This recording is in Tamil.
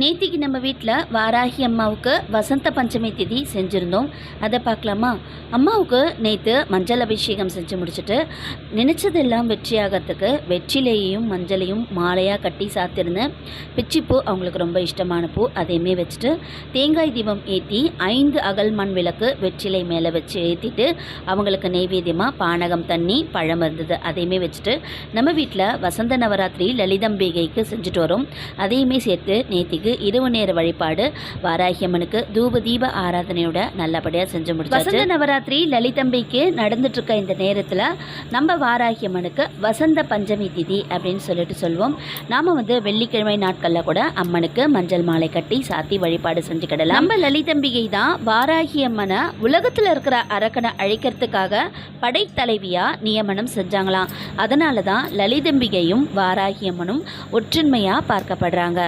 நேத்திக்கு நம்ம வீட்டில் வாராகி அம்மாவுக்கு வசந்த பஞ்சமி திதி செஞ்சுருந்தோம். அதை பார்க்கலாமா? அம்மாவுக்கு நேற்று மஞ்சள் அபிஷேகம் செஞ்சு முடிச்சுட்டு நினச்சதெல்லாம் வெற்றியாகிறதுக்கு வெற்றிலையையும் மஞ்சளையும் மாலையாக கட்டி சாத்திருந்தேன். பிச்சிப்பூ அவங்களுக்கு ரொம்ப இஷ்டமான பூ, அதையுமே வச்சுட்டு தேங்காய் தீபம் ஏற்றி 5 அகல் மண் விளக்கு வெற்றிலை மேலே வச்சு ஏற்றிட்டு அவங்களுக்கு நெய்வேத்தியமாக பானகம் தண்ணி பழம் இருந்தது, அதையுமே வச்சுட்டு நம்ம வீட்டில் வசந்த நவராத்திரி லலிதம்பிகைக்கு செஞ்சுட்டு வரோம். அதையுமே சேர்த்து நேத்திக்கு இரவு நேர வழிபாடு வாராகி அம்மனுக்கு தூப தீப ஆராதனையோட நல்லபடியாக செஞ்சு முடிச்சாச்சு. வசந்த நவராத்திரி லலிதம்பிக்கு நடந்துட்டு இருக்க இந்த நேரத்தில் நம்ம வாராகி அம்மனுக்கு வசந்த பஞ்சமி திதி அப்படின்னு சொல்லிட்டு சொல்லுவோம். நாம் வெள்ளிக்கிழமை நாட்களில் கூட அம்மனுக்கு மஞ்சள் மாலை கட்டி சாத்தி வழிபாடு செஞ்சுக்கிடலாம். நம்ம லலிதம்பிகை தான் வாராகி அம்மனை உலகத்தில் இருக்கிற அரக்கனை அழிக்கிறதுக்காக படைத்தலைவியாக நியமனம் செஞ்சாங்களாம். அதனால தான் லலிதம்பிகையும் வாராகி அம்மனும் ஒற்றுமையாக பார்க்கப்படுறாங்க.